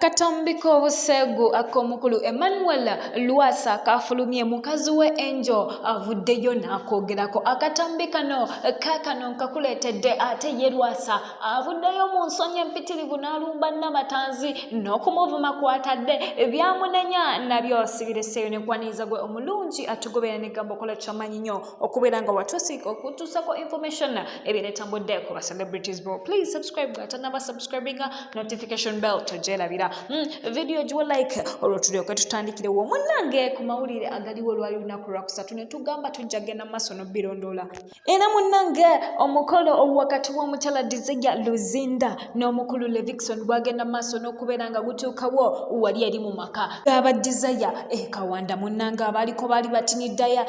Akatambi kobusegu akomukulu Emmanuel Lwasa kafulumye mukazi we Angel avuddeyo n'akogerako. Akatambi kano nkakuleetedde ate ye Lwasa avuddeyo mu nsonyi empitirivu n'alumba Namatanzi n'okumuvuma kwatadde byamunenya nabyo sibireseeyo ne kwaniriza gwe omulungi atugobera n'egambo kola kyamanyi nnyo okubeera nga watusiika okutuusako information ebiretambudde ku ba celebrities bo. Please subscribe gatanaba subscribinga notification bell togyerabira. Video jiwe like olwotulyoke tutandikirewo munnange ku mawulire agaliwo olwali lunaku lwakusatu ne tugamba tujja genda maaso n'obbirondoola. Era munnange omukolo wakati w'omukyala Desire Luzinda n'omukulu Levixon gwagenda maaso n'okubeera nga gutuukawo wali eri mu maka gaba Desire Kawanda munnange abaliko baali batiniddaya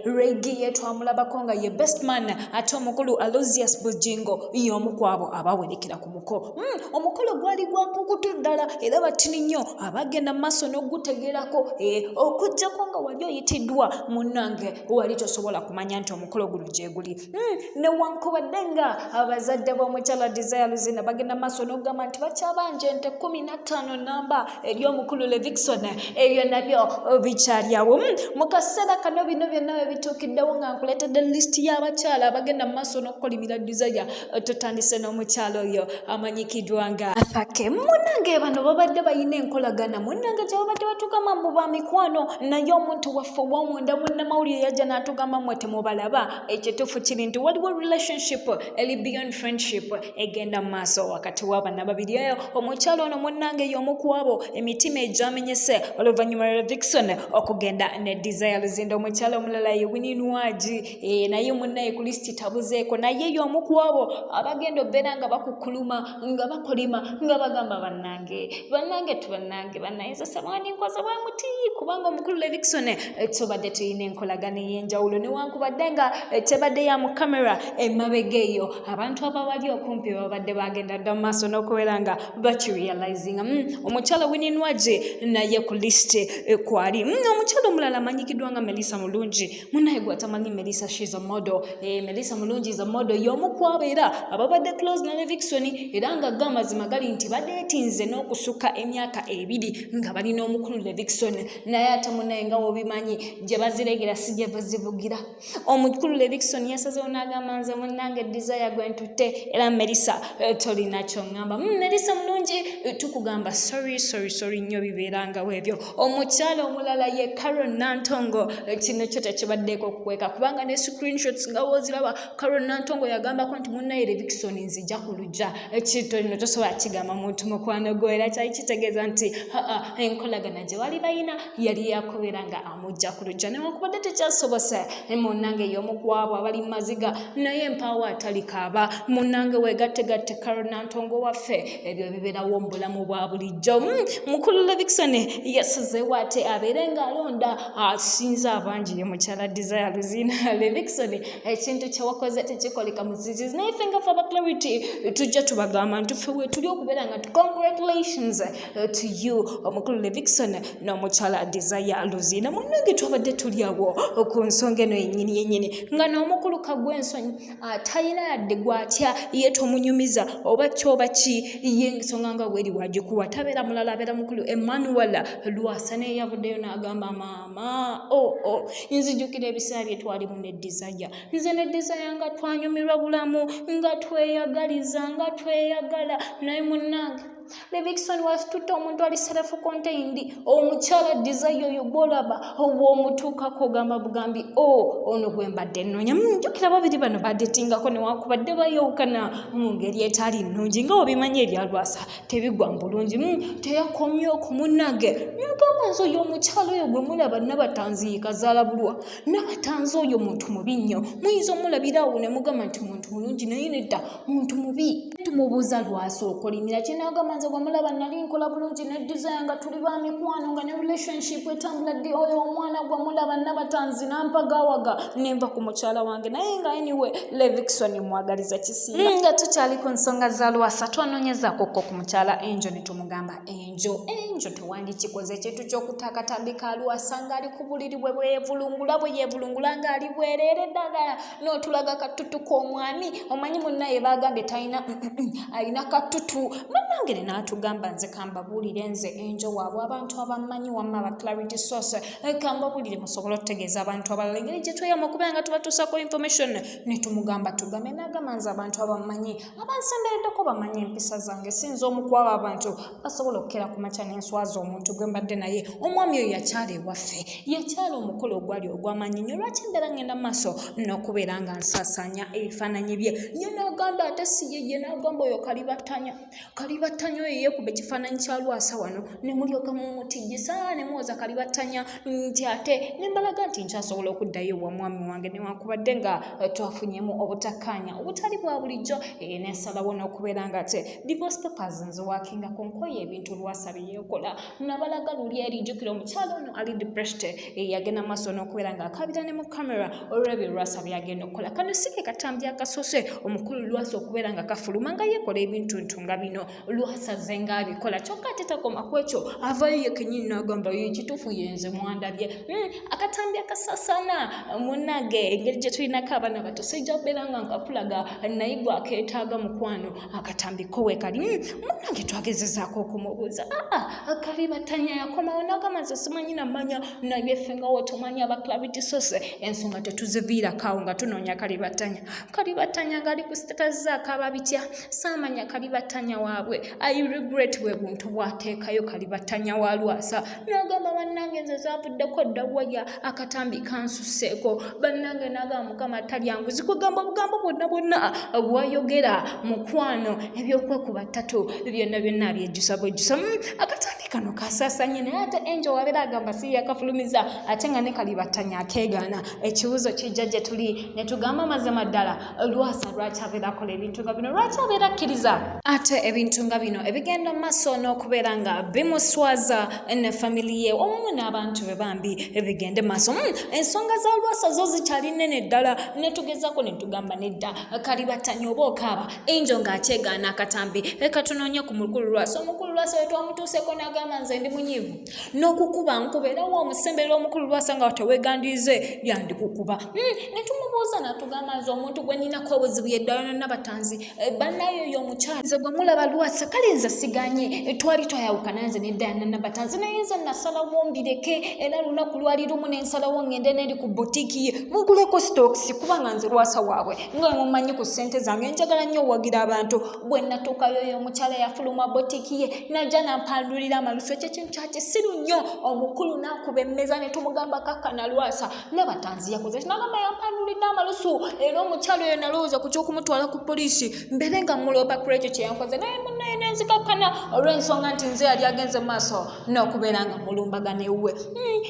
Reggie twamulabako nga ye best man ate omukulu Aloysius Bujingo y'omu kwabo abawerekera ku muko. Omukolo gwali gwakukutu ddala era batini nnyo abagenda maaso n'ogutegerako okujjako nga wali oyitiddwa munnange wali tosobola kumanya nti omukolo guno gye guli. Newankubadde nga abazadde b'omukyala Desire Luzinda bagenda maaso n'okugamba nti bakyabanja ente 15 namba ery'omukulu Levixon ebyo nabyo bikyalyawo. Mu kaseera kano bino byonna bwe bituukiddewo nga nkuleetedde lisiti y'abakyala abagenda maaso n'okukolimira Desire tutandise n'omukyala oyo amanyikiddwa nga Afake. Munnange bano babadde bayina enkolagana munnange gye babadde batugamba mbu ba mikwano naye omuntu waffe ow'omunda munnamawulire yajja n'atugamba mmwe temubalaba. Ekituufu kiri nti waliwo relationship eri beyond friendship egenda mu maaso wakati w'abaana babiri eyo. Omukyala ono munnange y'omu ku abo emitima egyamenyese oluvannyuma lwa Levixon okugenda ne Desire Luzinda. Omukyala omulala ye Winnie naye munnaye ku lisiti tabuzeeko naye y'omu ku abo abagenda obbeera nga bakukuluma nga bakolima nga bagamba bannange bannayinza samani nkoza bwa muti kubanga omukulu Levixon tubadde tulina enkolagana ey'enjawulo newankubadde nga tebadde ya mu kamera emabega eyo abantu abawali okumpi babadde bagenda dda mu maaso n'okubeera nga bakirealizinga. Omukyala Winnie naye ku lisiti kwali omukyala omulala amanyikiddwa nga Melissa Mulungi munnaye gwatamanyi Melissa she's a model. Melissa Mulungi is a model y'omu ku abo era ababadde close na Levixon era nga amazima gali nti badeetinze n'okusukka emyaka 2 nga balina omukulu Levixon naye ate munnaye nga wobimanyi gye baziregera si gye bazivugira. Omukulu Levixon yasazeewo n'agamba nze munnange Desire gwe ntutte era Melissa tolina ky'oŋŋamba. Melissa Mulungi tukugamba sorry nnyo bibeerangawo ebyo. Omukyala omulala ye Carol Nantongo kino kyo tekibaddeeko okukweka kubanga ne screenshots nga woziraba Carol Nantongo yagambako nti munnaye Levixon nzija ku lujja kitolino tosobola kigamba muntu mukwano gwe era kyali kitegeeza nti enkolagana gye wali bayina yali yakubeera nga amujja ku lujja newankubadde tekyasobose munnange y'omu ku abo abali maziga naye empaawo atalikaaba munnange wegattegatte Carol Nantongo waffe ebyo bibeerawo mu bulamu bwa bulijjo. Mukulu Levixon yasazeewo ate abeere ng'alonda asinze abangi ye mukyala Desire Luzinda. Levixon ekintu kyewakoze tekikoleka muzizizi naye ffe nga ffe aba clarity tujja tubagamba nti ffe weetuli okubeera nga congratulations to you omukulu Levixon n'omukyala Desire Luzinda. Munnange twabadde tuli awo ku nsonga eno yennyini nga n'omukulu kagwensonyi talina yadde gwatya ye tomunyumiza oba kyoba ki ye ensonga nga weeri wagikuwa tabeera mulala abeera mukulu Emmanuel Lwasa naye yavuddeyo n'agamba maama nzijukira ebiseera bye twalimu ne Desire nze ne Desire nga twanyumirwa bulamu nga tweyagaliza nga tweyagala naye munnange Levixon wasitutta omuntu ali self-contained. Omukyala Desire oyo gwolaba obw'omutuukako ogamba bugambi ono gwe mbadde nnoonya. Njukira babiri bano badetingako newankubadde bayawukana mu ngeri etali nnungi nga obimanyi ebya Lwasa tebigwa mu bulungi. Teyakomye ku munnange nagamba nze oyo omukyala oyo gwe mulaba Namatanzi kazaala bulwa Namatanzi oyo muntu mubi nnyo muyinza omulabirawo ne mugamba nti muntu mulungi naye nedda muntu mubi. Tumubuuza Lwasa okolimira kinagamba nze gwe mulaba nali nkola bulungi ne Desire nga tuli ba mikwano nga ne relationship etambula ddi oyo omwana gwe mulaba Namatanzi nampagawaga nemba ku mukyala wange naye nga anyway Levixon mwagaliza kisinga. Nga tukyali ku nsonga za Lwasa twanoonyezaako ku mukyala Angel ne tumugamba Angel tewandikikoze ekintu ky'okutaakatambi ka Lwasa ng'ali ku buliri bwe yeevulungula ng'ali bwereere ddala n'otulaga katutu k'omwami omanyi munnaye baagambye talina alina katutu bannange n'atugamba nze kambabuulire nze enjo waabwe abantu abamanyi wamma aba Clarity Source kambabuulire musobole okutegeeza abantu abalala engeri gye tweyama okubeera nga tubatuusako information ne tumugamba tugambe n'agamba nze abantu abamanyi abansembereddeko bamanyi empisa zange sinza omu ku abo abantu basobola okukera ku makya n'enswaza omuntu gwe mbadde naye omwami oyo yakyala ewaffe yakyala omukolo ogwali ogw'amaanyi nnyo lwaki mbeera ngenda mu maaso n'okubeera nga nsaasaanya ebifaananyi bye ye n'agamba ate si yeye n'agamba oyo kalibattanya oyo yeekuba ekifaananyi kya lwasa wano ne mulyoka mumutijjisa ne muwoza kalibattanya nti ate ne mbalaga nti nkyasobola okuddayo ewa mwami wange newankubadde nga twafunyemu obutakkaanya obutali bwa bulijjo nensalawo n'okubeera nga te divorce papers nziwaakingako nkoye ebintu lwasa bye yeekola nabalaga luli erijjukira omukyalo ono ali depressed yagenda maaso n'okubeera nga akabira ne mu kamera olw'ebyo lwasa byagenda okukola kano si ke katambi akasoose omukulu lwasa okubeera nga kafuluma nga yeekola ebintu nga bino lwasa ze nga abikola kyokka ate takoma ku ekyo avayo ye kennyini n'agamba ye ekituufu yenze mwandabye akatambi akasaasaana munnange engeri gye tulinako abaana bato sijja kubeera nga nkakulaga naye gwe akeetaaga mukwano akatambi kowe kali munnange twagezezaako okumubuuza kalibattanya yakomawo n'agamba nze simanyi namanya naye ffe nga wotomanyi aba Clarity Source ensonga tetuziviirako awo nga tunoonya kalibattanya ng'ali ku status akaaba bitya saamanya kalibattanya waabwe I regret bwe buntu bwateekayo kalibattanya wa lwasa n'agamba bannange nze zaavuddeko ddawaya akatambi kansuseeko bannange n'agamba mukama talyanguzi kugamba obugambo bwonna bwayogera mukwano ebyokwekuba ttatu byonna abyejjusa bwejjusa akatambi kano kasaasanye naye ate enjo wabeera agamba si yakafulumiza ate nga ne kalibattanya akeegaana ekibuuzo kijja gye tuli ne tugamba mazima ddala lwasa lwaki abeera akola ebintu nga bino lwaki abeera akkiriza ate ebintu nga bino ebigenda mu maaso n'okubeera nga bimuswaza ne family ye omumu n'abantu be bambi ebigende maaso ensonga za lwasa zo zikyali nnene ddala ne tugezaako ne tugamba nedda kalibattanya oba okaaba enjo ng'akyegaana akatambi katunoonya ku mukulu lwasa omukulu lwasa we twamutuuseeko n'agamba nze ndi munyiivu n'okukuba nkuba era wa omusemberera omukulu lwasa nga teweegandirize yandikukuba ne tumubuuza n'atugamba nze omuntu gwe nninako obuzibu yeddala n'abatanzi bannayo oyo omukyala nze gwe mulaba lwasa kale nze siganye twali twayawukana nze neddayana n'abatanzi naye nze nasalawo mbireke era lunaku lwali lumu n'ensalawo ngende n'eri ku butiiki ye muguleko stokisi kubanga nze lwasa waabwe nga mumanyi ku ssente zange njagala nnyo owagira abantu bwe natuukayo oyo omukyala yafuluma butiiki ye najja nampandulira amalusu ekyo kintu kyakisiru nnyo omukulu n'akuba emmeeza ne tumugamba kakkana lwasa n'abatanzi yakoze n'agamba yampandulidde amalusu era omukyala oyo nalowooza ku kyokumutwala ku poliisi mbere nga muloopa kuri ekyo kye yankoze naye munnaye nenzikakkana olw'ensonga nti nze yali agenze mu maaso n'okubeera nga mulumbagana ewuwe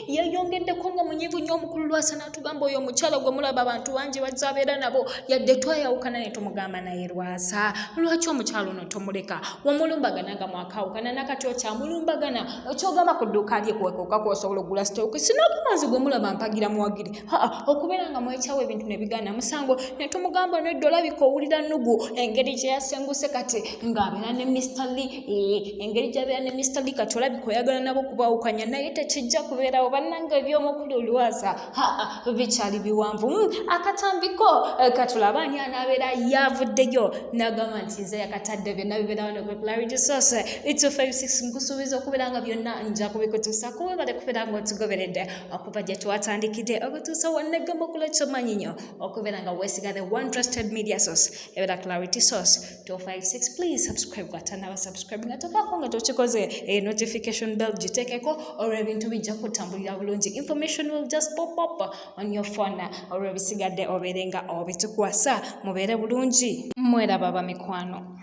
yeyongeddeko nga munyiivu nnyo omukulu lwasa n'atugamba oyo omukyala gwe mulaba abantu bangi bazze abeera nabo yadde twayawukana ne tumugamba naye lwasa lwaki omukyala ono tomuleka wamulumbagana nga mwakawukana nakati okyamulumbagana kyogamba ku dduuka lye kuwekuuka kwosobola okugula sitokisi n'agamba nze gwe mulaba mpagira muwagiri okubeera nga mwekyawo ebintu ne bigaana musango ne tumugamba nedda olabika owulira nnugu engeri gye yasenguse kati ng'abeera ne Mr. Lee engeri gy'abeera ne Mr. Lee kati olabika oyagala nabo kubaawukanya naye tekijja kubeerawo bannange eby'omukulu lwasa bikyali biwanvu akatambiko katulaba ani anaabeera yavuddeyo n'agamba nti nze yakatadde byonna bibeerawo ne Clarity Source 256 nkusuubiza okubeera nga byonna nja kubikutuusa kuwebale kubeera nga otugoberedde okuva gye twatandikidde okutuusa wannegamba okula kyomanyi nnyo okubeera nga weesiga the one trusted media source ebeera Clarity Source 256. Please subscribe gwatana subscribe nga tokaako nga tokikoze notification bell giteekeko olw'ebintu bijja kutambulira bulungi information will just pop up on your phone olw'ebisigadde obeere nga obitukwasa mubeere bulungi mweraba bamikwano.